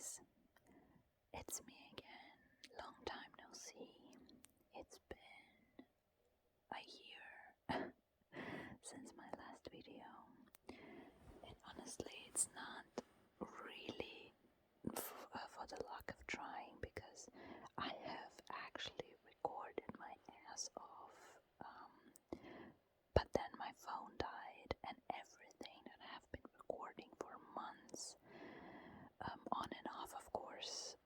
guys, it's me again. Long time no see. It's been a year since my last video, and honestly, it's not really for the lack of trying, because I have actually recorded my ass off, but then my phone died, and everything that I have been recording for months, on and off, of course,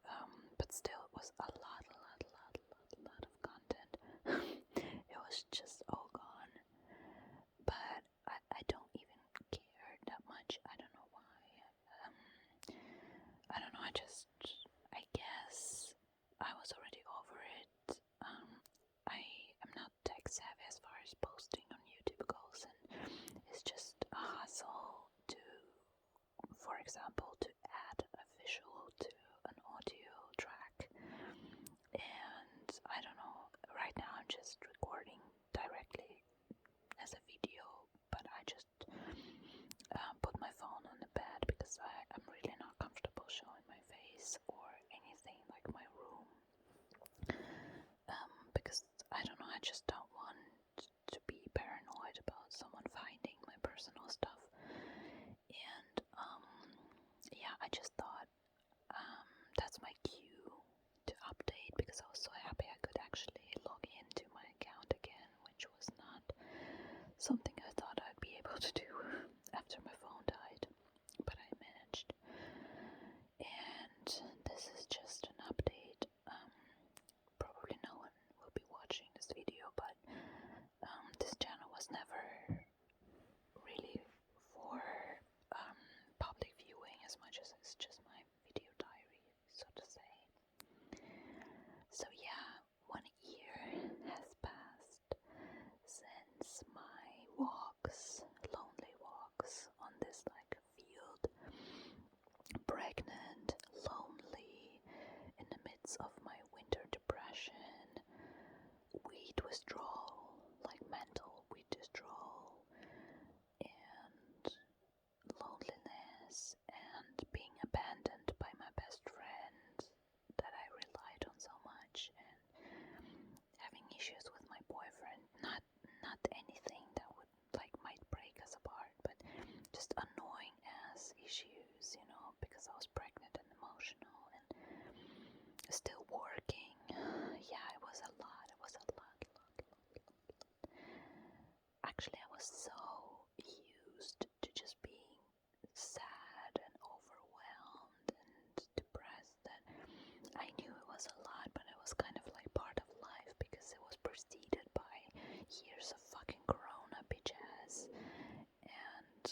but still, it was a lot of content. It was just all gone, but I don't even care that much. I don't know why. I don't know. I guess I was already over it. I am not tech savvy as far as posting on YouTube goes, and it's just a hassle to, for example, to add a visual to an audio track. And I don't know, right now I'm just recording directly as a video, but I just put my phone on the bed because I'm really not comfortable showing my face or anything like my room, because I don't know, I just don't want to be paranoid about someone finding my personal stuff. And yeah, I just thought that's my cue to update, because I was so happy I could actually log into my account again, which was not something I thought I'd be able to do after my phone died, but I managed. And this is just an update. Probably no one will be watching this video, but this channel was never really for public viewing as much as it's just my video diary, so to say. So yeah, 1 year has passed since my lonely walks on this like field, pregnant, lonely, in the midst of my winter depression, weed withdrawal, like mental weed withdrawal, and loneliness, and being abandoned by my best friend that I relied on so much, and having issues with my boyfriend. Not anything that would might break us apart, but just annoying ass issues, because I was pregnant and emotional and still working. Yeah, it was a lot. It was a lot. Actually, I was so used to just being sad and overwhelmed and depressed that I knew it was a lot, but it was kind of like part of life, because it was preceded by years of fucking corona, bitch ass. And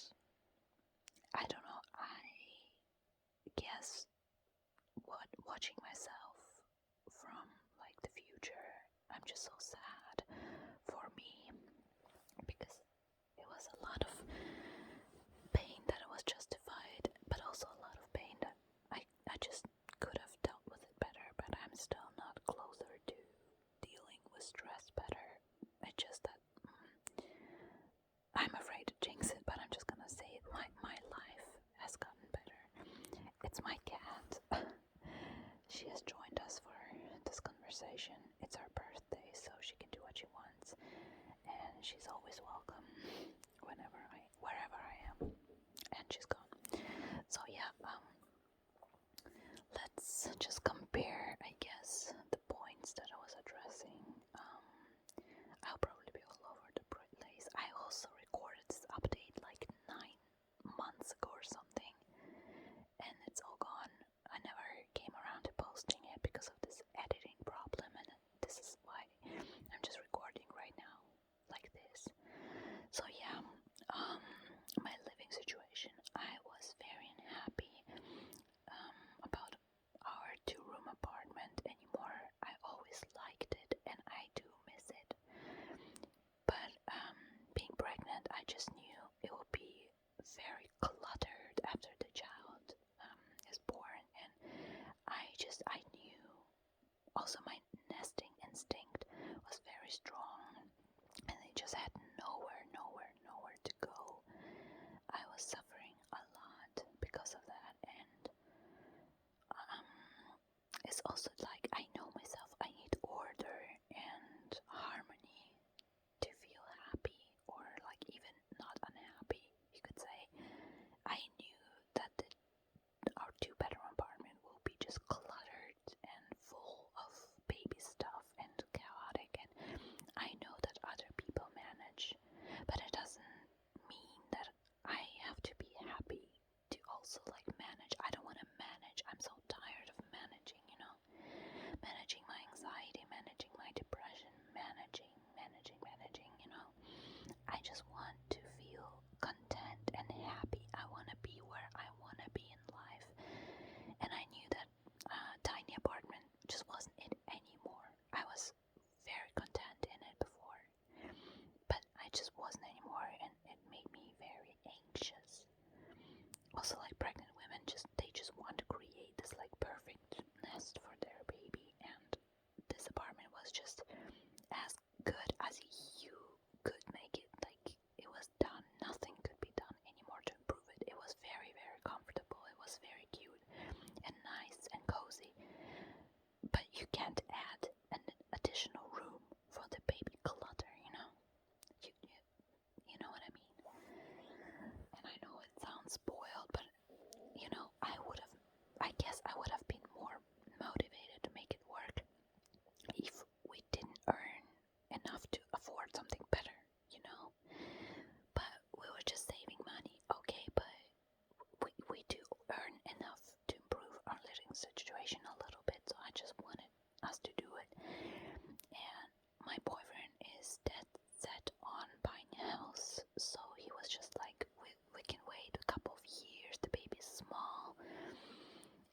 I don't know, I guess watching myself from the future, I'm just so sad for me, because it was a lot of pain that was justified, but also a lot of pain that I just could have dealt with it better, but I'm still not closer to dealing with stress better. It's just that I'm afraid to jinx it, but I'm just gonna say it. My life has gotten better. It's my cat. She has joined us for this conversation. It's her birthday, so she can do what she wants, and she's always welcome wherever I am. And she's gone. So yeah, let's just compare, I guess, the points that I was addressing. I'll probably be all over the place. I also recorded this update like 9 months ago or something, and it's all gone. I never came around to posting it because of this editing problem, and this is why I'm just recording right now like this. So yeah, my living situation, I was very unhappy about our 2-room apartment anymore. I always liked it, and I do miss it, but being pregnant, I just knew it would be very cluttered after the child is born, and I knew. Also, my nesting instinct was very strong, and it just had nowhere to go. I was suffering a lot because of that, and also, like, I know myself, I need order and harmony to feel happy, or like even not unhappy, you could say. I knew that our two-bedroom apartment will be just cluttered and full of baby stuff and chaotic, and I know that other people manage, but it doesn't mean that I have to be happy to also like manage. I don't want to manage. I'm so tired of managing, managing my anxiety, managing my depression, managing, I just want to feel content and happy. I want to be where I want to be in life. And I knew that tiny apartment just wasn't it anymore. I was very content in it before, but I just wasn't anymore, and it made me very anxious. Also, like, pregnant women, they just want to create this like perfect nest for their baby, and this apartment was just as good as you could make it. Like, it was done. Nothing could be done anymore to improve it. It was very, very comfortable. It was very cute and nice and cozy. But you can't add an additional room for the baby clutter, You know what I mean? And I know it sounds spoiled, but I guess I would have been more motivated to make it work if we didn't earn enough to afford something better, But we were just saving money, okay, but we do earn enough to improve our living situation a little bit, so I just wanted us to do it. And my boyfriend is dead set on buying a house, so he was just like, we can wait a couple of years, the baby's small.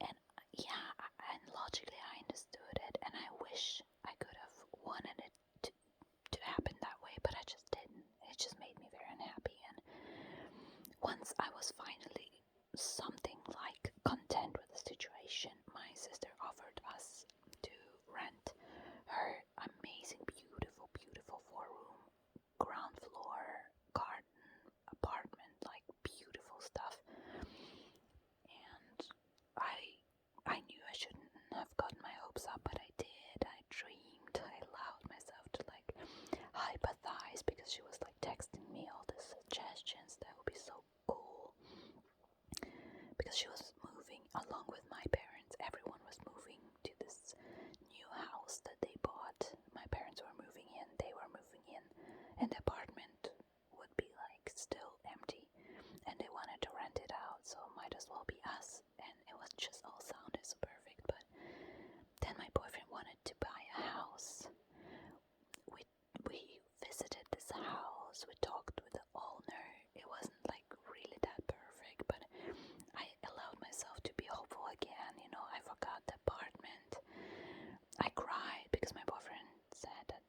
And yeah, and logically I understood it, and I wish I could have wanted it to happen that way, but I just didn't. It just made me very unhappy. And once I was finally something like content with the situation, my sister offered us to rent her amazing, beautiful, beautiful 4-room, ground floor, garden apartment, like beautiful stuff. And I knew I shouldn't have gotten my hopes up, but I did. I dreamed. I allowed myself to like hypothize, because she was like texting me all the suggestions that would be so cool. Because she was moving along with my parents. Everyone was moving to this new house that they bought. My parents were moving in, they were moving in, and the apartment would be like still empty, and they wanted to rent it out, so might as well be us. And it was just all sounded so perfect. But then my boyfriend wanted to buy a house. We visited this house, we talked with the owner. It wasn't like really that perfect, but I allowed myself to be hopeful again. I forgot the apartment. I cried because my boyfriend said that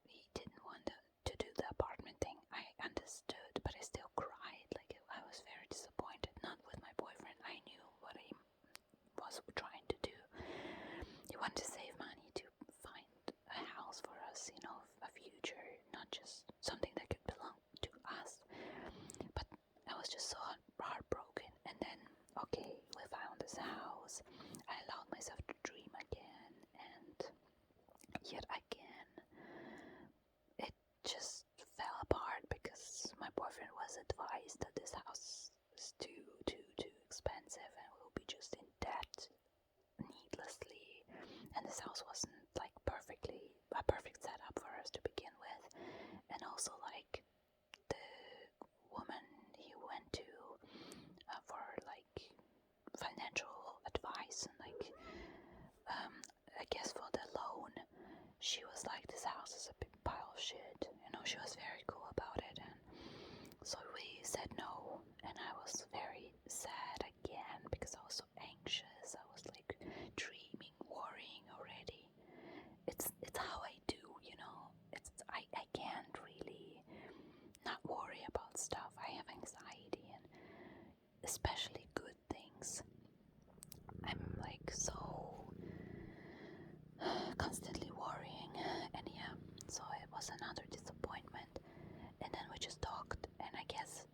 he didn't want to do the apartment thing. I understood, but I still cried. Like, I was very disappointed. Not with my boyfriend. I knew what he was trying to do. He wanted to save money to find a house for us, a future, not just something that could belong to us. But I was just so heartbroken. And then, okay, we found this house. I allowed myself to dream again, and yet again, it just fell apart because my boyfriend was advised that this house is too expensive and we'll be just in debt needlessly. And this house wasn't like a perfect setup for us to begin with. And also, like, the woman he went to for like financial advice and like I guess for the loan, she was like, this house is a big pile of shit. She was very cool about it, and so we said no. And I was very sad again because I was so anxious. I was like dreaming, worrying already. It's how I do, I can't really not worry about stuff. I have anxiety, and especially good things. I'm like so constantly worrying, and yeah, so it was another disappointment. And then we just talked, and I guess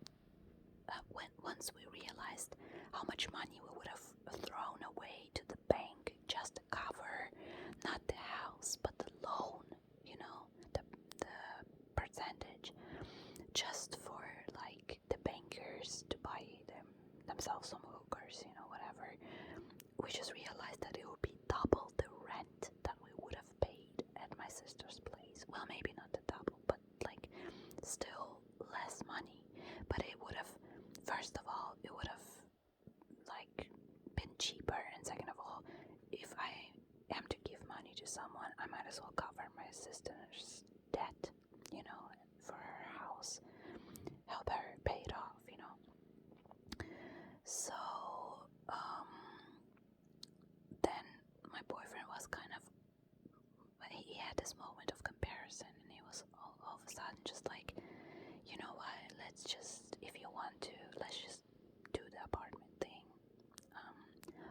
once we realized how much money we would have thrown away to the bank just to cover we just realized that it would be double the rent that we would have paid at my sister's place. Well, maybe not the double, but like still less money. But it would have, first of all, it would have like been cheaper, and second of all, if I am to give money to someone, I might as well cover my sister's debt, you know, for her house, help her pay it off, you know. So then my boyfriend was kind of, he had this moment of comparison, and he was all of a sudden just like, you know what, let's just, if you want to, let's just do the apartment thing.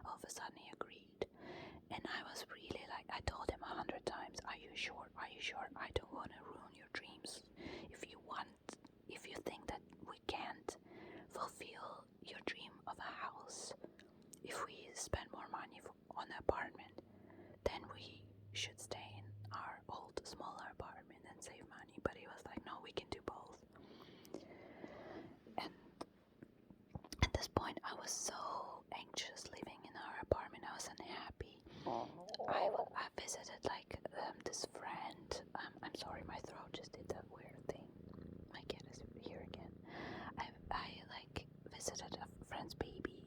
All of a sudden he agreed, and I was really like, I told him 100 times, are you sure, I don't want to ruin your dreams. If you think that we can't fulfill your dream of a house, if we spend more money on the apartment, then we should stay in our old smaller apartment and save money. But he was like, no, we can do both. And at this point I was so anxious living in our apartment. I was unhappy. I visited like this friend. I'm sorry, my throat just did that weird thing. My cat is here again. I like visited a friend's baby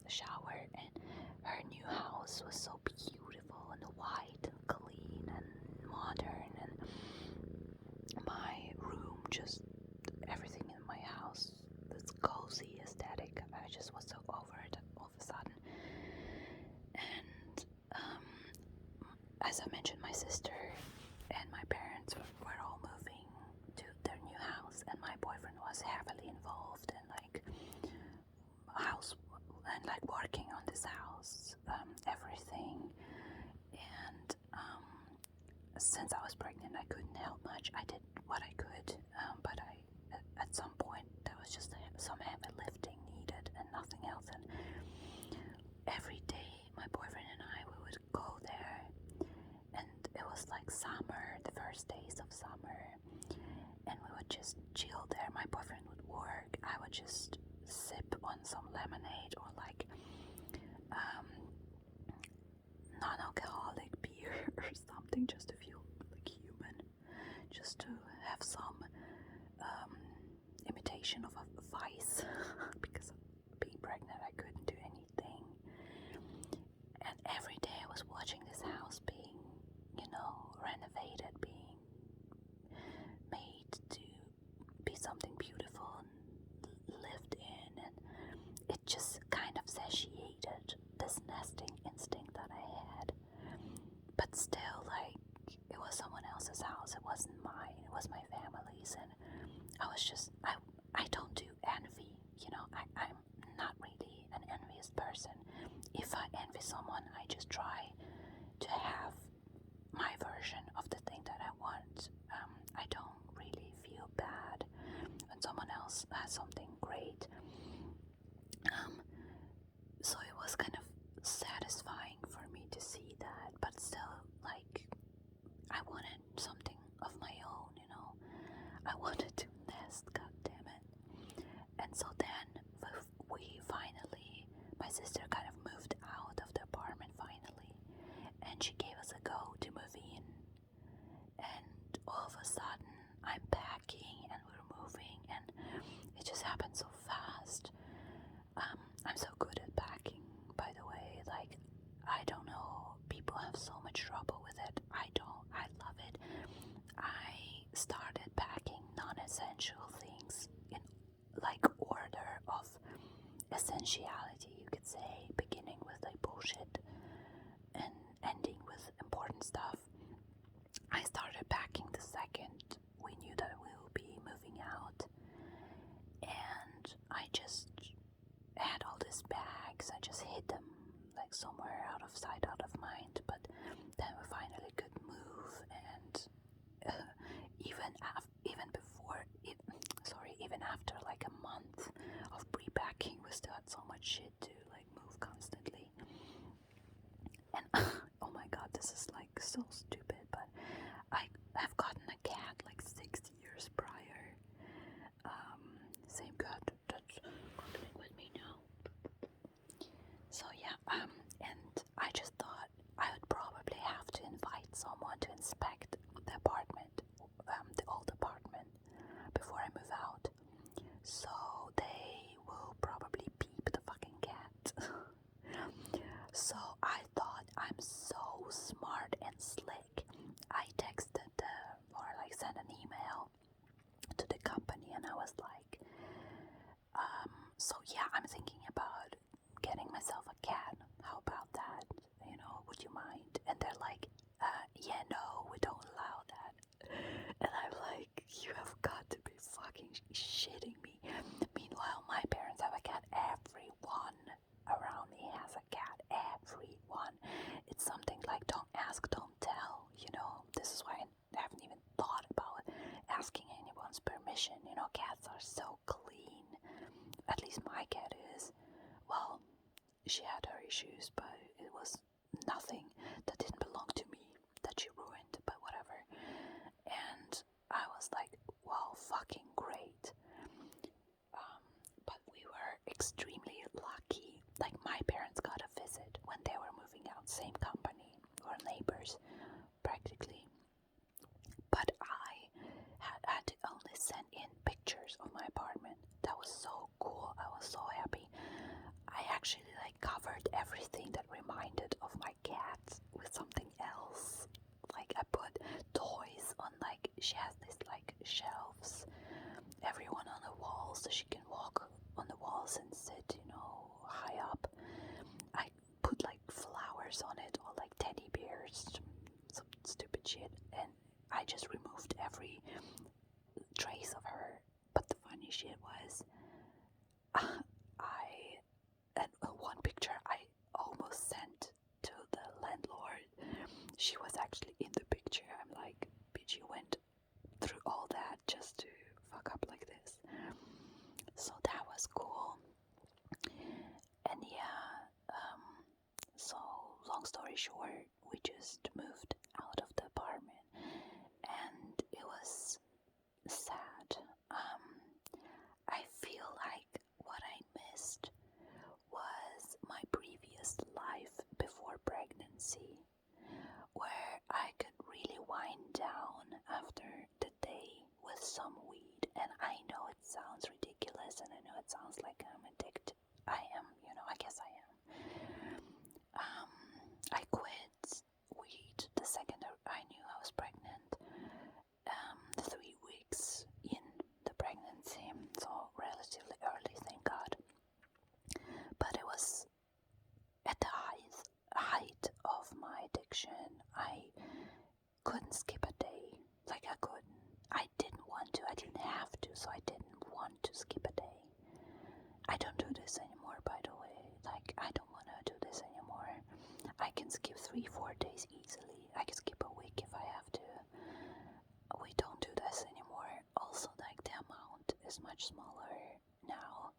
shower, and her new house was so beautiful and white and clean and modern, and my room, just everything in my house, this cozy aesthetic, I just was so over it all of a sudden. And as I mentioned, my sister and my parents were all moving to their new house, and my boyfriend was heavily involved in like house and like working on this house, everything. And since I was pregnant, I couldn't help much. I did what I could, but at some point there was just some heavy lifting needed and nothing else. And every day my boyfriend and I, we would go there, and it was like summer, the first days of summer, and we would just chill there. My boyfriend would work, I would just sip on some lemonade or like non-alcoholic beer or something, just to feel like human, just to have some imitation of a vice because of being pregnant I couldn't do anything. And every day I was watching this house being, you know, renovated, being made to be something beautiful and lived in, and it just kind of satiated this nesting instinct that I had. But still, like, it was someone else's house, it wasn't mine, it was my family's, and I was just, I don't do envy, you know, I'm not really an envious person. If I envy someone, I just try to have my version of the thing that I want. I don't really feel bad when someone else has something great. So it was kind of satisfying for me to see that, but still, like, I wanted something of my own, you know. I wanted to nest, god damn it. And so then we finally, my sister kind of moved out of the apartment finally, and she gave us a go to move in. And all of a sudden I'm packing and we're moving, and it just happened so fast. I'm so good at packing, by the way. Like, I don't know, people have so much trouble with it. I don't. I love it. I started packing non-essential things in like order of essentiality, you could say, beginning with like bullshit and ending with important stuff. I started packing the second we knew that we will be moving out, and I just had all these bags. I just hid them like somewhere out of sight, out of mind. But then we finally could move, and even after like a month of pre-packing, we still had so much shit to like move constantly. And oh my god, this is like so stupid, but I have gotten a cat like 6 years prior. Same cat that's living with me now. So yeah, and So I thought I'm so smart and slick. I texted or like sent an email to the company and I was like, so yeah, I'm thinking about getting myself a cat. How about that? You know, would you mind? And they're like, yeah, no, we don't allow that. And I'm like, you have got to be fucking shitting me. Meanwhile, my parents have a cat. Everyone around me has a cat. Everyone. It's something like don't ask, don't tell. You know, this is why I haven't even thought about asking anyone's permission. You know, cats are so clean. At least my cat is. Well, she had her issues, but it was nothing that didn't belong to me that she ruined, but whatever. And I was like, well, fucking great. But we were extremely lucky. Like, my parents got a visit when they were moving out, same company, or neighbors, practically. But I had to only send in pictures of my apartment. That was so cool. I was so happy. I actually like covered everything that reminded of my cat with something else. Like I put toys on, like she has this like shelves, everyone on the wall so she can walk on the walls and sit, you know, high up. I put like flowers on it or like teddy bears, some stupid shit, and I just removed every trace of her. But the funny shit was, one picture I almost sent to the landlord. She was actually in the picture. I'm like, bitch, you went through all that just to fuck up like this. So that was cool. And yeah, so long story short, we just moved out of the apartment and it was sad. I feel like what I missed was my previous life before pregnancy, where I could really wind down after the day with some weed. And I know it sounds ridiculous and I know it sounds like I'm addicted. I am, you know, I guess I am. I quit weed the second I knew I was pregnant. 3 weeks in the pregnancy, so relatively early, thank God. But it was at the height of my addiction. I couldn't skip a day. Like I couldn't. I didn't want to. I didn't have to, so I didn't want to skip a day. I don't do this anymore, by the way. Like, I don't want to do this anymore. I can skip 3-4 days easily. I can skip a week if I have to. We don't do this anymore. Also, like, the amount is much smaller now.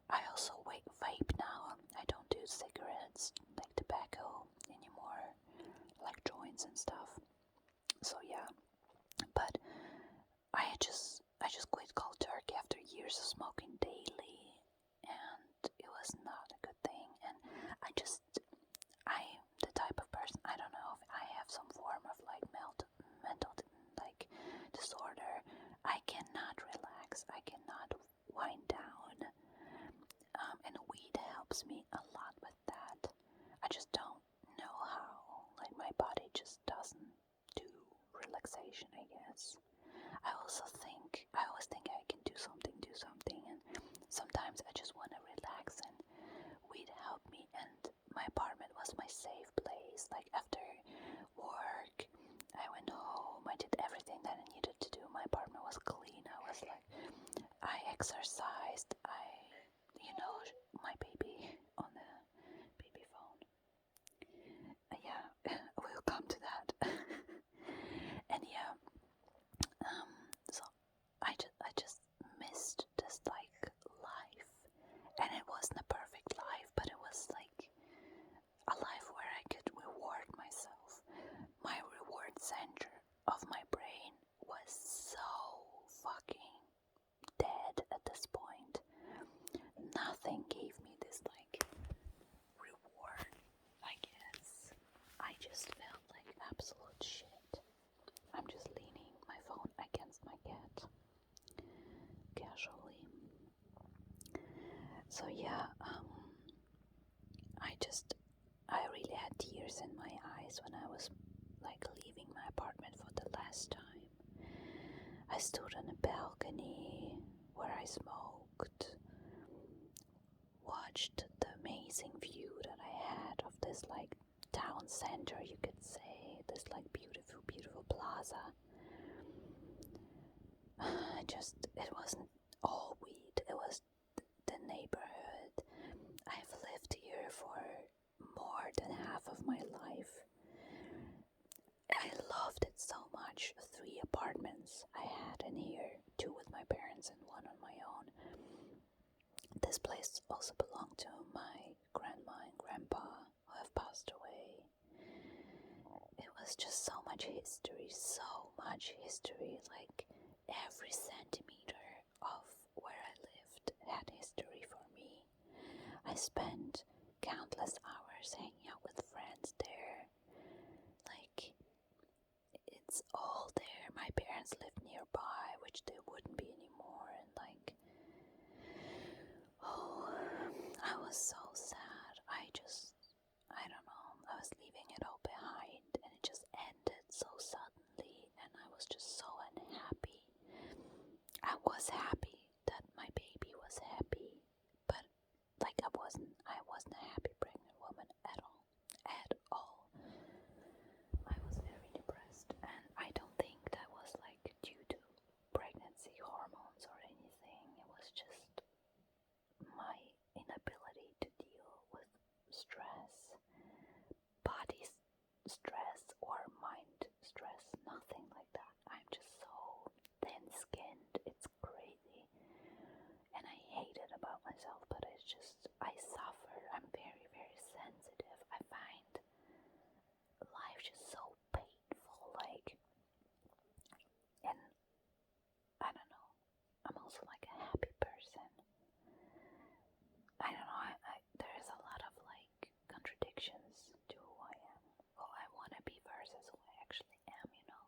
I also vape now. I don't do cigarettes, like tobacco anymore, like joints and stuff. So yeah, but I just quit cold turkey after years of smoking daily, and it was not a good thing. And I'm the type of person, I don't know if I have some form of like mental like disorder. I cannot relax. I cannot wind down. And weed helps me a lot with that. I just don't know how. Like my body just doesn't do relaxation, I guess. I always think I can do something, and sometimes I just want to relax, and weed helped me. And my apartment was my safe place. Like after work, I went home. I did everything that I needed to do. My apartment was clean. I exercised. My baby on the baby phone. Yeah, we'll come to that. And yeah, so I just missed this like life, and it wasn't a perfect life, but it was like a life where I could reward myself. My reward center of my brain was so fucking dead at this point. Nothing gave me this like reward, I guess. I just felt like absolute shit. I'm just leaning my phone against my cat casually. So yeah, I just had tears in my eyes when I was like leaving my apartment for the last time. I stood on a balcony where I smoked, watched the amazing view that I had of this like town center, you could say, this like beautiful, beautiful plaza. It wasn't all weed, it was the neighborhood. I've lived here for more than half of my life. I loved it so much. 3 apartments I had in here, 2 with my parents and 1 on my own. This place also belonged to my grandma and grandpa who have passed away. It was just so much history, like every centimeter of where I lived had history for me. I spent countless hours hanging out with friends there. Like, it's all there. My parents lived nearby, which they wouldn't be anymore, and like, oh, I was so sad. I don't know, I was leaving it all behind, and it just ended so suddenly, and I was just so unhappy. I was happy that my baby was happy, but like I wasn't a happy pregnant woman at all. I was very depressed, and I don't think that was like due to pregnancy hormones or anything. It was just my inability to deal with stress, body stress or mind stress, nothing like that. I'm just so thin-skinned, it's crazy. And I hate it about myself, but it's just, I suffer. I'm very, very sensitive. I find life just so painful, like, and I don't know, I'm also like a happy person. I don't know, there's a lot of like contradictions to who I am, who I want to be versus who I actually am, you know.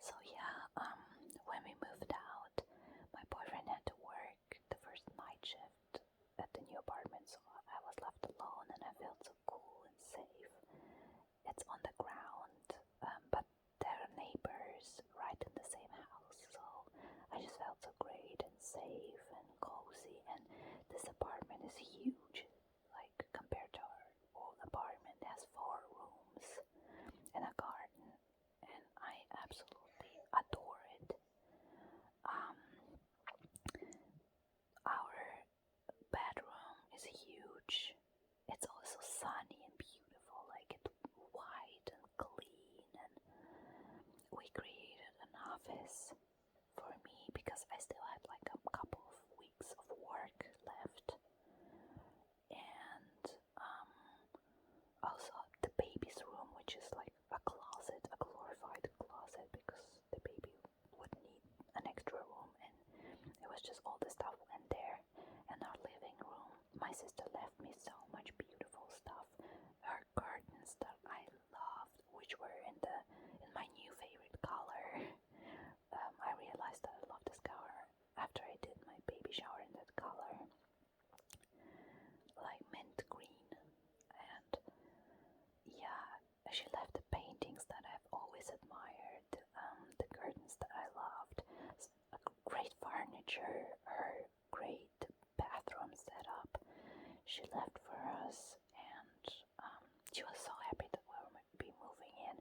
So yeah, when we moved out, my boyfriend had to work the first night shift at the new apartment, so I was left alone, and I felt so cool and safe. It's on the ground, but there are neighbors right in the same house, so I just felt so great and safe and cozy. And this apartment is huge, like compared to our old apartment. It has 4 rooms and a garden, and I absolutely adore it. Our bedroom is huge. It's also sunny and beautiful, like it's white and clean, and we created an office for me because I still had like a couple of weeks of work left. And also the baby's room, which is like a closet, a glorified closet, because the baby would need an extra room, and it was just all the stuff went there. And our living room, my sister left me so much beautiful stuff. Her curtains that I loved, which were in my new favorite color. I realized that I love this color after I did my baby shower in that color, like mint green. And yeah, she left the paintings that I've always admired, the curtains that I loved, great furniture, her great bathroom setup she left for us, and she was so happy that we would be moving in.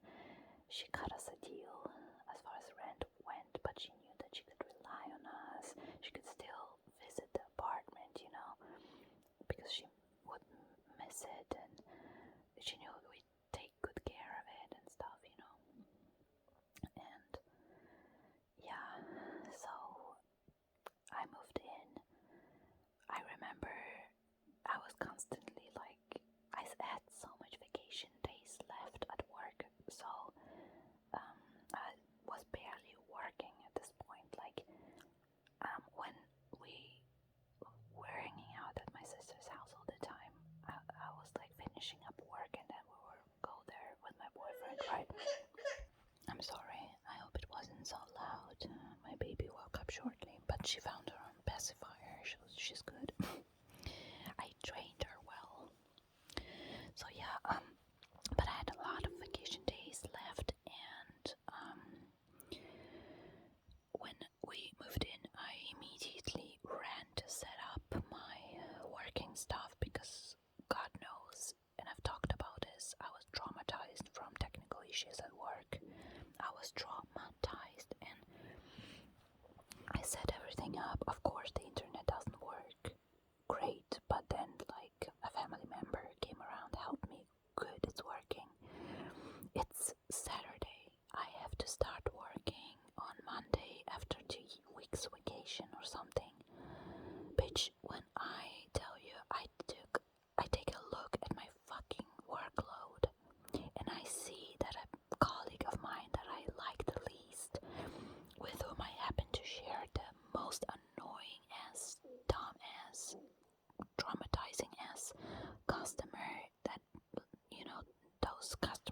She cut us a deal as far as rent went, but she knew that she could rely on us. She could still visit the apartment, you know, because she wouldn't miss it, and she knew we'd take good care of it and stuff, you know. And yeah, so I moved in. I remember I was constantly like, I had so much vacation days left at work, so I was barely working at this point. Like, when we were hanging out at my sister's house all the time, I was like finishing up work, and then we would go there with my boyfriend, right? I'm sorry, I hope it wasn't so loud. My baby woke up shortly, but she found her own pacifier. She's good. I trained her well. So yeah,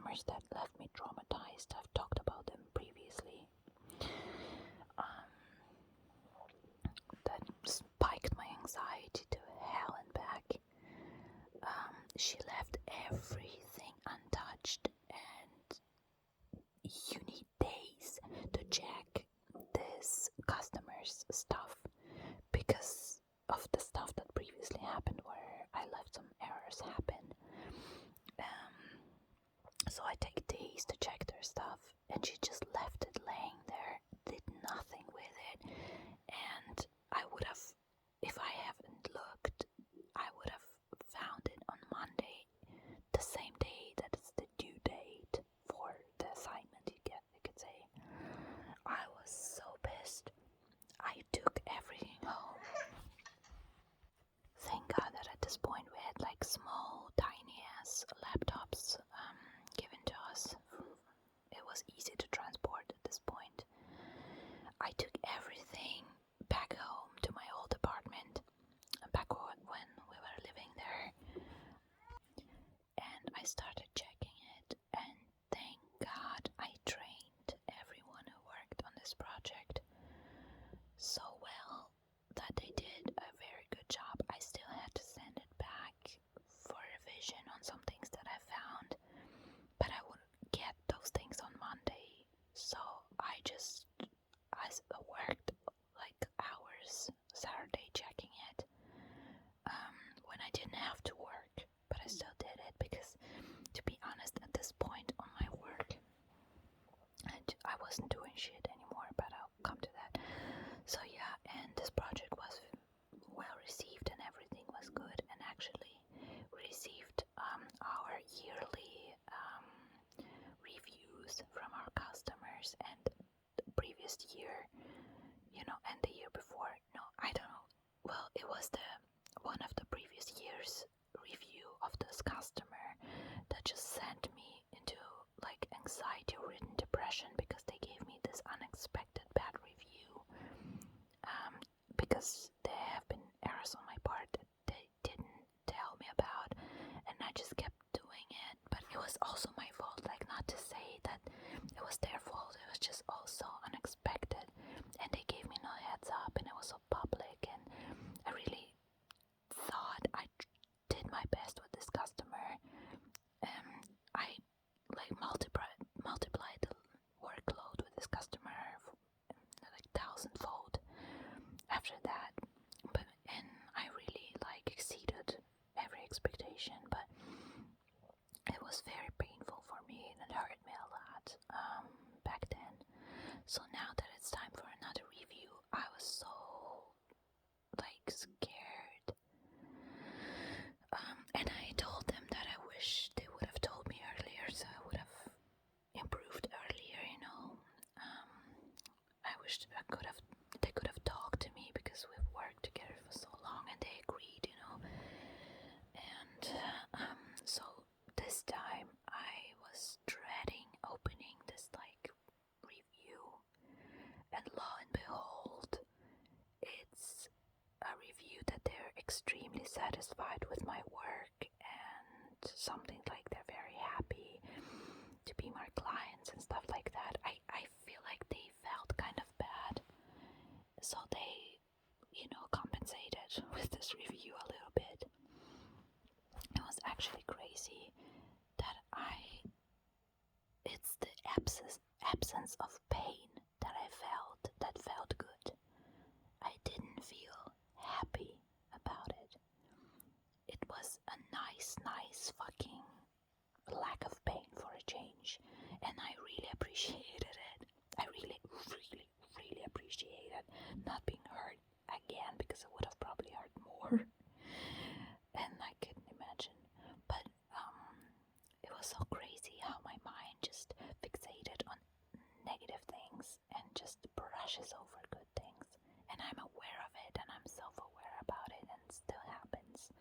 customers that left me traumatized. I've talked about them previously. That spiked my anxiety to hell and back. She left everything untouched, and you need days to check this customer's stuff because of the stuff that previously happened where I left some errors happen. So I take days to check their stuff, and she just left it laying there, did nothing with it, and I would have, if I haven't looked, I would have found it on Monday, the same day that it's the due date for the assignment you could say. I was so pissed. I took everything home. Thank God that at this point we had like small, tiny ass laptops given to us. It was easy to transport at this point. I took everything back home to my old apartment, back when we were living there, and I started checking it, and thank God I trained everyone who worked on this project so well that they did a very good job. I still had to send it back for revision on some things that I found, but I would get those things on Monday, so I worked like hours Saturday checking it when I didn't have to work, but I still did it because, to be honest, at this point on my work, I wasn't doing shit anymore, but I'll come to that. So yeah, and this project was well received and everything was good, and actually we received our yearly reviews from our customers, and the previous year, and the year before, no, I don't know, well, it was one of the previous year's review of this customer that just sent me into like anxiety-ridden depression because they gave me this unexpected bad review, because there have been errors on my part that they didn't tell me about, and I just kept doing it. But it was also my fault, like, not to say that it was their fault, it was just also unexpected, and they gave me no heads up, and it was so public, and I really thought I did my best with this customer. I like multiplied the workload with this customer like 1,000-fold after that, and I really like exceeded every expectation, but it was very painful for me and it hurt me a lot back then. So now that it's time for another review, I was so like scared, and I told them that I wish they would have told me earlier, so I would have improved earlier. I wish they could have talked to me because we've worked together for so long, and they agreed, and so this time I was dreading opening this like review, and lo and behold, it's a review that they're extremely satisfied with my work, and something like they're very happy to be my clients and stuff like that. I feel like they felt kind of bad, so they, compensated with this review a little bit. It was actually crazy that it's the absence of pain that I felt that felt good. I didn't feel happy about it. It was a nice fucking lack of pain for a change, and I really appreciated it. I really appreciated not being hurt again, because it would have probably hurt more, and I couldn't imagine. But it was so crazy how my mind just fixated on negative things and just brushes over good things, and I'm aware of it, and I'm self-aware about it, and it still happens.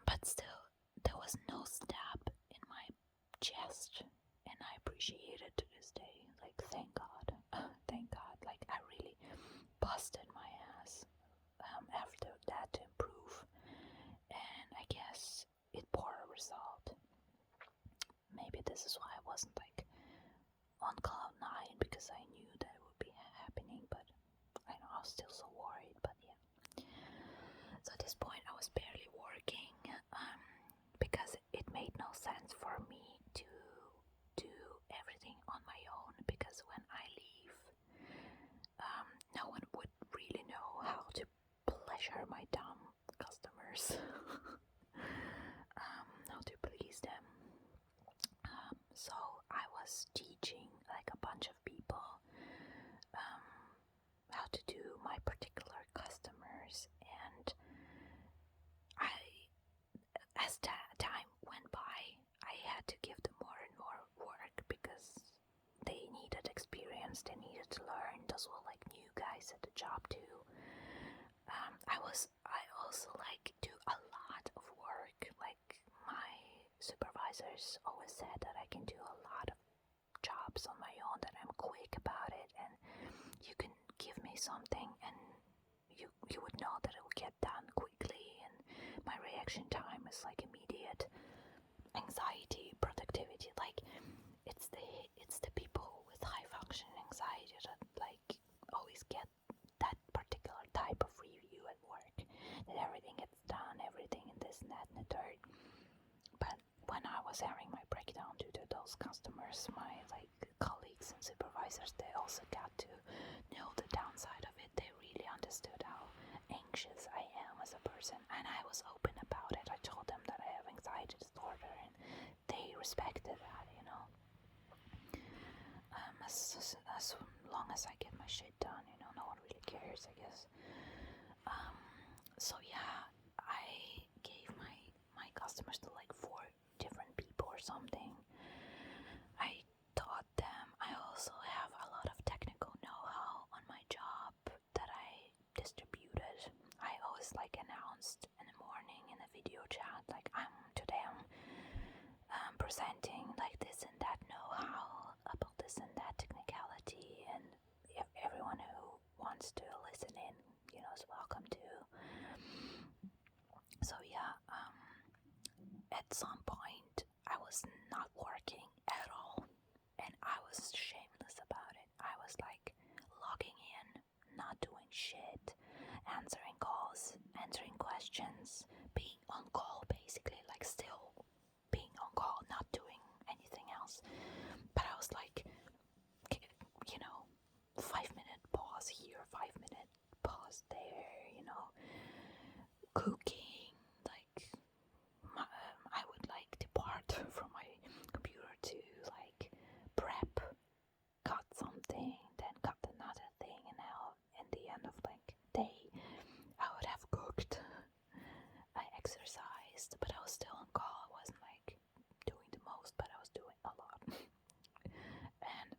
But still, there was no stab in my chest, and I appreciate it to this day. Like, thank God, like, I really busted my ass after that to improve, and I guess it bore a result. customers. How to please them. So I was teaching like a bunch of people how to do my particular customers, and as time went by, I had to give them more and more work because they needed experience, they needed to learn. Those were like new guys at the job too. I also like do a lot of work. Like my supervisors always said that I can do a lot of jobs on my own, that I'm quick about it, and you can give me something and you would know that it will get done quickly, and my reaction time is like immediate. Anxiety, productivity, like it's the people with high functioning anxiety that like always get that particular type of review at work, that everything gets done, everything and this and that and the third. But when I was having my breakdown due to those customers, my like colleagues and supervisors, they also got to know the downside of it. They really understood how anxious I am as a person, and I was open about it. I told them that I have anxiety disorder, and they respected that, you know. As long as I get my shit done, you know, no one really cares, I guess. So yeah, I gave my customers to like 4 different people or something. I taught them. I also have a lot of technical know-how on my job that I distributed. I always like announced in the morning in a video chat, like today I'm presenting like this and that know-how about this and that technicality, and if everyone who wants to listen in, you know, is welcome to. So yeah, at some point I was not working at all, and I was shameless about it. I was like logging in, not doing shit, answering calls, answering questions, being on call basically, like still being on call, not doing anything else. But I was like, you know, 5-minute pause here, 5-minute pause there, you know, cooking, like I would like depart from my computer to like prep, cut something, then cut another thing, and now in the end of like day I would have cooked. I exercised, but I was still on call. I wasn't like doing the most, but I was doing a lot. And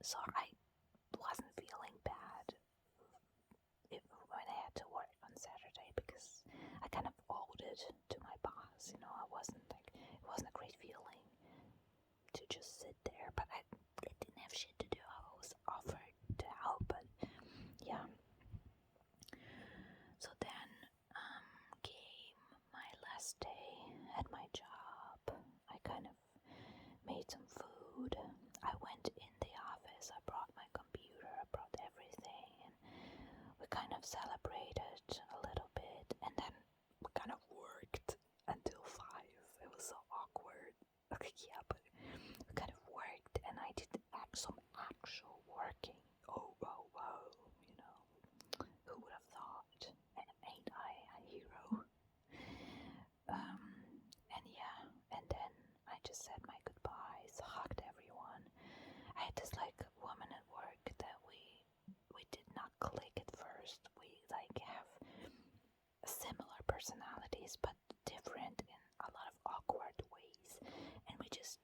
so I wasn't feeling bad when I had to work on Saturday, because I kind of owed it to my boss, you know. It wasn't a great feeling to just sit there, but I didn't have shit to do. I was offered to help, but yeah. So then came my last day at my job. I kind of made some food. I went in the office, I brought my computer, I brought everything, and we kind of celebrated a little bit, and then we kind of worked until 5. It was so awkward. Okay, yeah, but we kind of worked, and I did some actual working. Oh, you know, who would have thought? Ain't I a hero? And yeah, and then I just said my goodbyes, hugged everyone. I had this like woman at work that we did not click at first. We like have similar personalities but different in a lot of awkward ways, and we just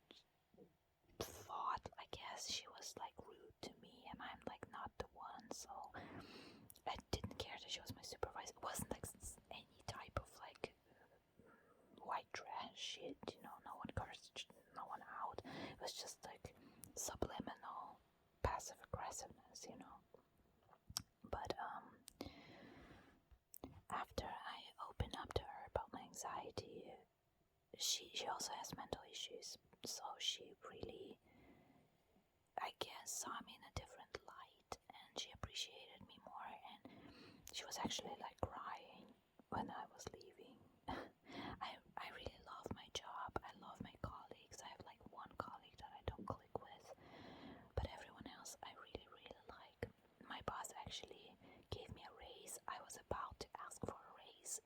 thought, I guess she was like rude to me, and I'm like not the one, so I didn't care that she was my supervisor. It wasn't like any type of like white trash shit, you know, no one cursed no one out. It was just like subliminal passive aggressiveness, you know. But after I opened up to her about my anxiety, she also has mental issues, so she really, I guess, saw me in a different light, and she appreciated me more, and she was actually like crying when I was leaving. I really love my job, I love my colleagues. I have like one colleague that I don't click with, but everyone else I really, really like. My boss actually gave me a raise. I was about to ask for a raise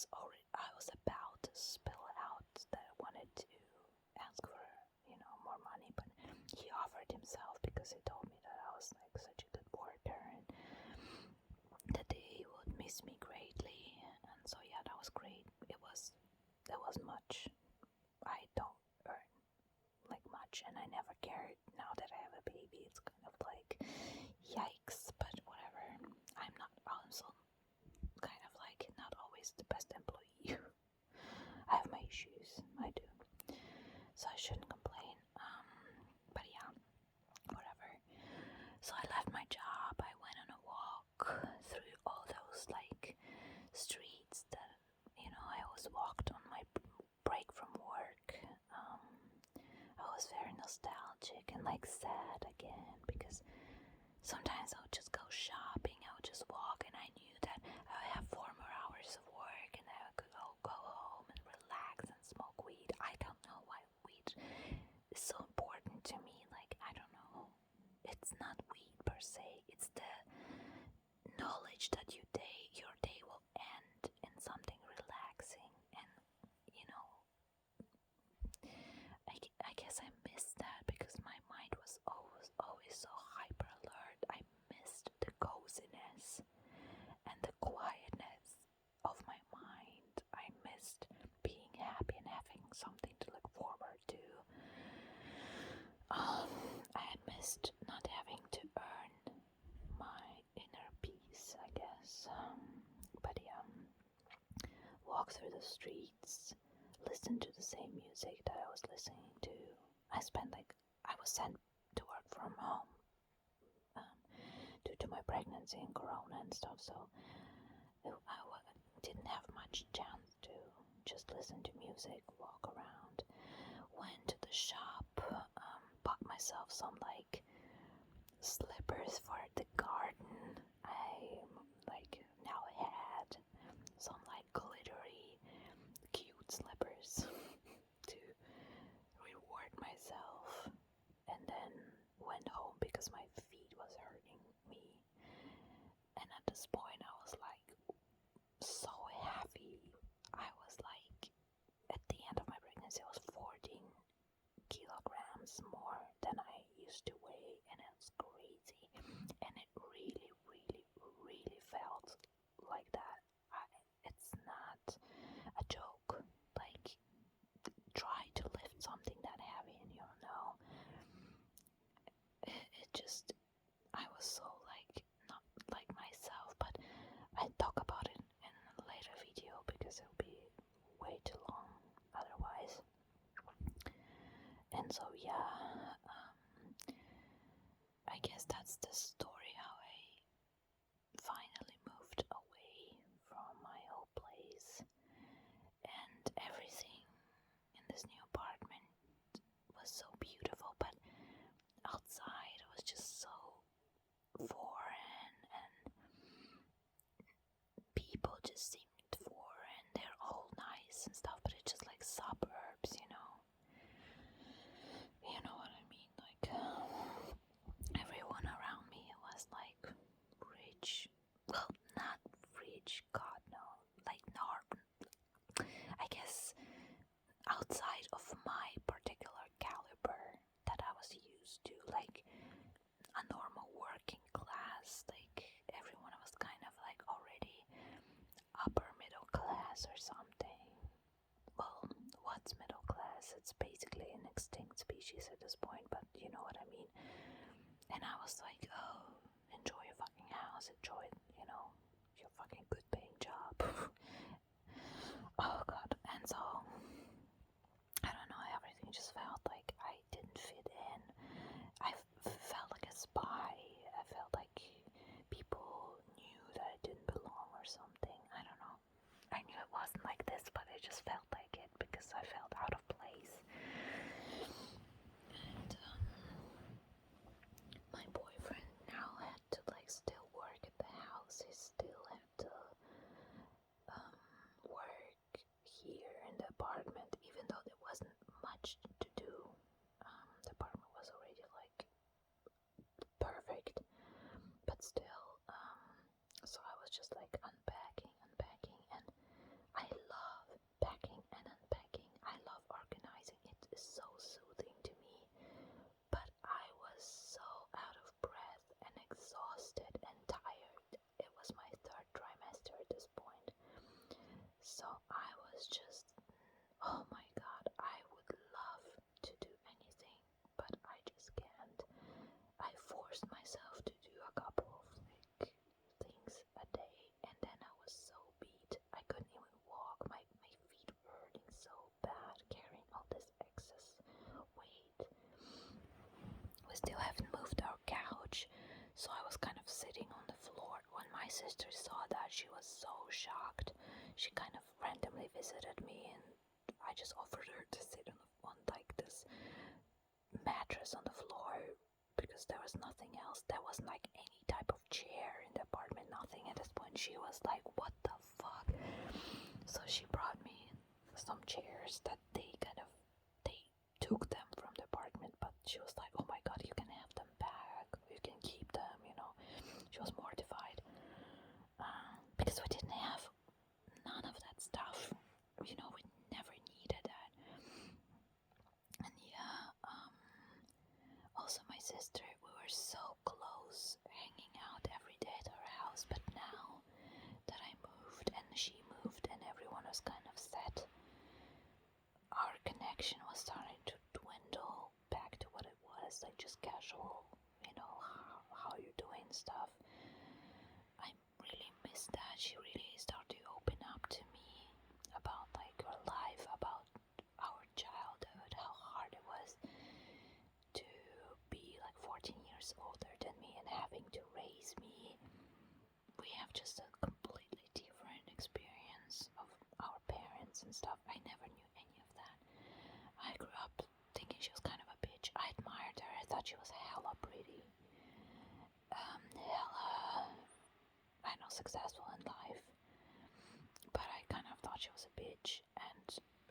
was about to spill out that I wanted to ask for, more money, but he offered himself because he told me that I was like such a good worker and that he would miss me greatly. And so yeah, that was great. That was much. I don't earn like much, and I never cared. Now that I have a baby, it's kind of like yikes, but whatever. I'm not also kind of like not always the best employee. I have my issues, I do, so I shouldn't complain. But yeah, whatever. So I left my job, I went on a walk through all those like streets that, I always walked on my break from work. I was very nostalgic and like sad again because sometimes I would just go shopping, I would just walk, and I knew that I would have 4 more hours of work and I could go home and relax and smoke weed. I don't know why weed is so important to me. Like, I don't know. It's not weed per se, it's the knowledge that your day will end in something relaxing, and I guess I missed that because my mind was always so hyper alert. I missed the coziness and the quietness of my mind. I missed being happy and having something to look forward to. I missed not having to earn my inner peace, I guess. But yeah, walk through the streets, listen to the same music that I was listening to. I was sent to work from home due to my pregnancy and corona and stuff, so didn't have much chance to just listen to music, walk around. Went to the shop, bought myself some like slippers for the garden. I now had some like glittery cute slippers to reward myself, and then went home because my feet was hurting me. And at this point I was like so heavy. I was like, at the end of my pregnancy I was 14 kilograms more than I used to weigh, and it was crazy, and it really really felt like that. It's not a joke. Like, try to lift something that heavy and you'll know it just, I was so like not like myself. But I talk about it in a later video because it'll be way too long otherwise. And so yeah, I guess that's the story how I finally moved away from my old place, and everything in this new apartment was so beautiful, but outside it was just so foreign, and people just seemed foreign. They're all nice and stuff, but it's just like suburbs, you know what I mean. Like, everyone around me was like rich. Well, not rich, God no, like I guess outside of my particular caliber that I was used to, like a normal working class. Like, everyone was kind of like already upper middle class or something. Well, what's middle class? It's basically an extinct species at this point, but you know what I mean. And I was like, oh, enjoy your fucking house, enjoy, your fucking good paying job. Oh god. And so, I don't know, everything just felt like I didn't fit in. I felt like a spy. I felt like people knew that I didn't belong or something. I don't know. I knew it wasn't like this, but it just felt like it because I felt out of place. And my boyfriend now had to like still work at the house. He still had to work here in the apartment, even though there wasn't much to do. The apartment was already like perfect, but still. So I was just like unpacking, and I sister saw that, she was so shocked. She kind of randomly visited me, and I just offered her to sit on like this mattress on the floor because there was nothing else. There wasn't like any type of chair in the apartment, nothing. At this point, she was like, "What the fuck?" So she brought me some chairs that they took them from the apartment, but she was like, "Oh my god, you can have them back, you can keep them," you know. She was mortified because we didn't have none of that stuff, you know. We never needed that. And yeah, also my sister, we were so close, hanging out every day at her house, but now that I moved and she moved and everyone was kind of set, our connection was starting to dwindle back to what it was, like just casual, you know, how you're doing stuff. I really miss that. She really started to open up to me about like her life, about our childhood, how hard it was to be like 14 years older than me and having to raise me. We have just a completely different experience of our parents and stuff. I never knew any of that. I grew up thinking she was kind of a bitch. I admired her. I thought she was hella pretty. Hella, I know, successful in life. But I kind of thought she was a bitch. And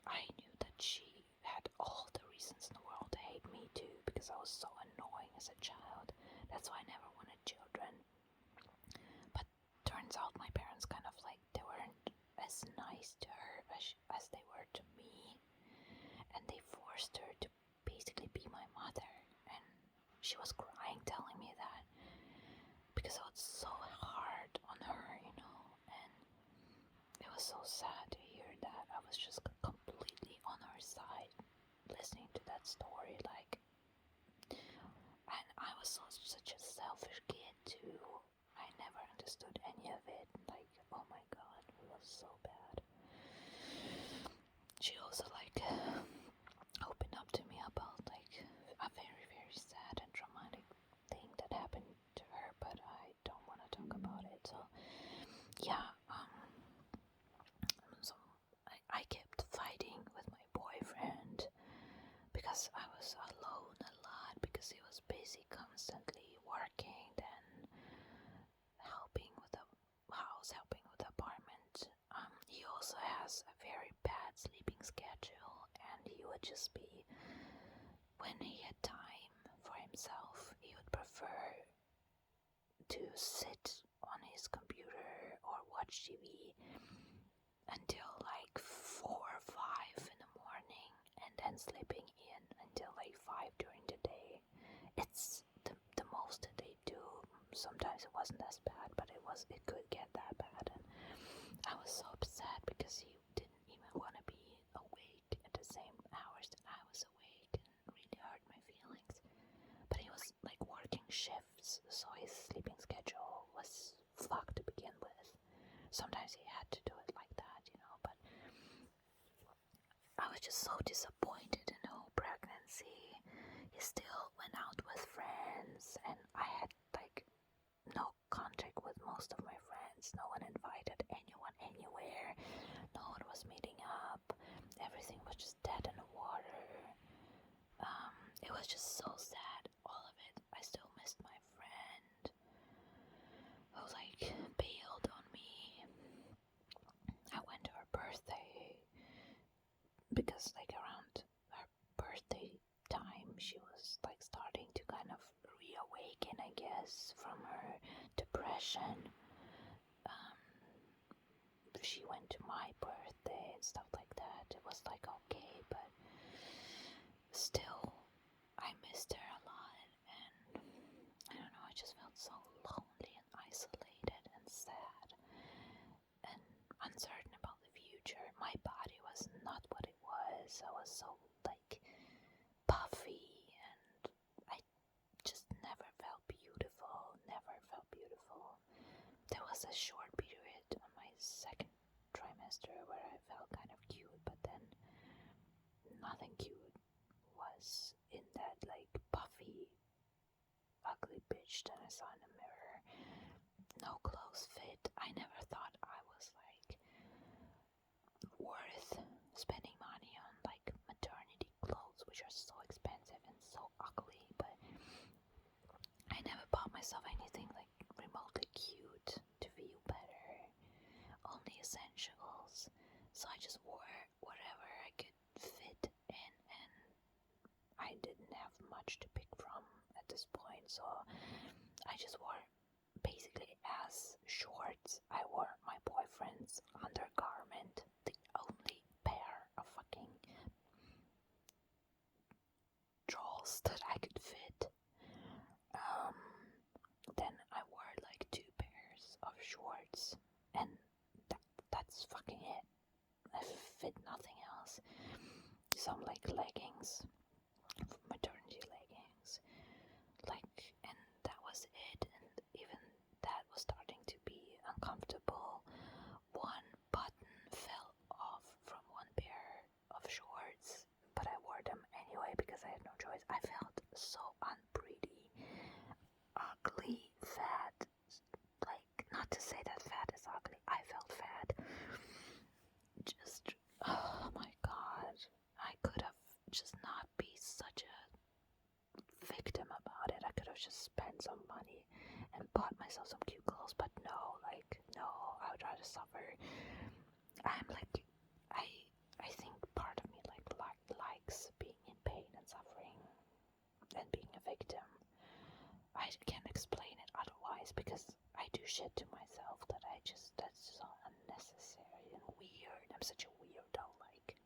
I knew that she had all the reasons in the world to hate me too, because I was so annoying as a child. That's why I never wanted children. But turns out my parents kind of like, they weren't as nice to her as they were to me, and they forced her to basically be my mother. And she was crying telling me that because I was so hard on her, you know. And it was so sad to hear that. I was just completely on her side listening to that story, like, and I was such a selfish kid too. I never understood any of it. Like, oh my god, it was so bad. She also like opened up to me about like a very, very sad and traumatic thing that happened to her, but I don't want to talk about it. So yeah, so I kept fighting with my boyfriend because I was alone a lot, because he was busy constantly working, then helping with the house, helping with the apartment. He also has a very bad sleeping schedule, and he would just be, when he had time for himself, he would prefer to sit on his computer or watch TV until like 4 or 5 in the morning, and then sleeping in until like 5 during the day. It's the most that they do. Sometimes it wasn't as bad, but it could get that bad. And I was so upset because he didn't even want to be awake at the same hours that I was awake, and really hurt my feelings. But he was like working shifts, so his sleeping schedule was fucked to begin with. Sometimes he had to do it like that, you know. But I was just so disappointed in the whole pregnancy. He still went out with friends, and I had like no contact with most of my friends. No one invited anyone anywhere. No one was meeting up. Everything was just dead in the water. It was just so sad, all of it. I still missed my friend who like bailed on me. I went to her birthday because like around her birthday time she was like starting to kind of reawaken, I guess, from her depression. She went to my birthday and stuff like that. It was like okay, but still I missed her a lot, and I don't know, I just felt so lonely and isolated and sad and uncertain about the future. My body was not what it was. I was so like puffy, and I just never felt beautiful. There was a short period on my second trimester where I felt kind of cute, but then nothing cute was in that like puffy ugly bitch that I saw in the mirror. no clothes fit. I never thought I was like worth spending money on like maternity clothes, which are so expensive and so ugly, but I never bought myself anything like remotely cute to feel better, only essentials. So I just wore whatever I could fit in, and I didn't have much to pick from at this point, so I just wore basically as shorts. I wore my boyfriend's undergarment, the only pair of fucking drawers that I could fit. Then I wore like 2 pairs of shorts, and that's fucking it. I fit nothing else. Some like leggings, maternity leggings, like, and that was it. And even that was starting to be uncomfortable. One button fell off from one pair of shorts, but I wore them anyway because I had no choice. I felt so unpretty, ugly, fat. Like, not to say that fat is ugly. I felt fat. Just, oh my god. I could have just not be such a victim about it. I could have just spent some money and bought myself some cute clothes, but no, I would rather suffer. I'm like, I think part of me likes being in pain and suffering and being a victim. I can't explain it otherwise because I do shit to myself that's so unnecessary and weird. I'm such a weirdo, like.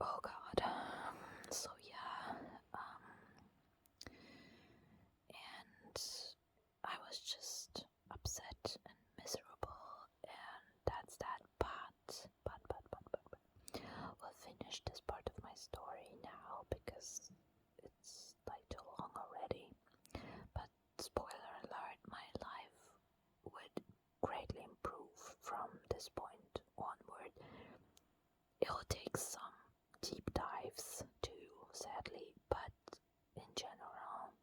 Oh god. So yeah, and I was just upset and miserable, and that's that. But we'll finish this part of my story now because it's like too long already. But spoiler alert, my life would greatly improve from this point onward. It will take some deep dives too, sadly, but in general,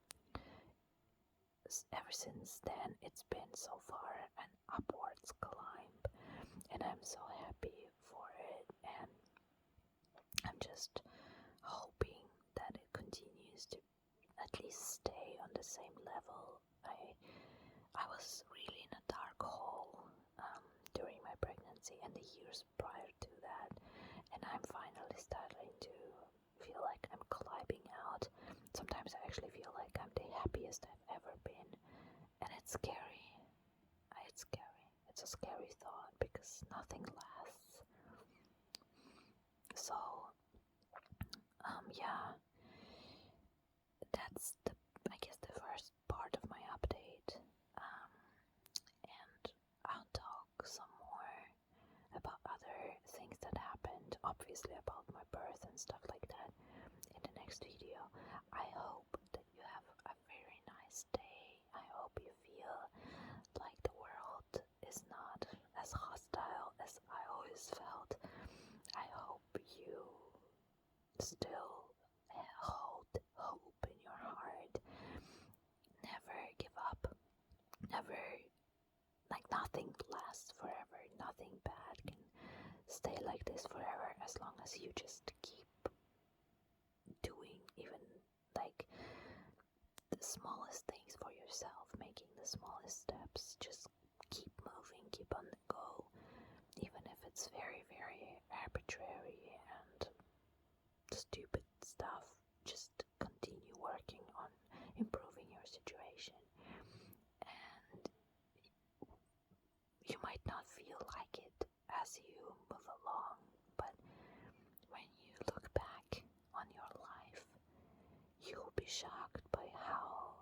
ever since then, it's been so far an upwards climb, and I'm so happy for it, and I'm just hoping that it continues to at least stay on the same level. I was really in a dark hole during my pregnancy and the years prior to that, and I'm finally starting to feel like I'm climbing out. Sometimes I actually feel like I'm the happiest I've ever been, and it's scary. It's scary. It's a scary thought because nothing lasts. So, yeah, that's I guess the first part of my update. And I'll talk some more about other things that happened, obviously about my birth and stuff like that, in the next video. I hope that you have a very nice day. I hope you feel like the world is not as hostile as I always felt. I hope you still hold hope in your heart. Never give up. Never, like, nothing lasts forever. Nothing bad can stay like this forever as long as you just keep doing even like the smallest things for yourself, making the smallest steps. Just keep moving, keep on the go, even if it's very, very arbitrary and stupid stuff. Just continue working on improving your situation, and you might not feel like it as you move along, but when you look back on your life, you'll be shocked by how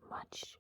much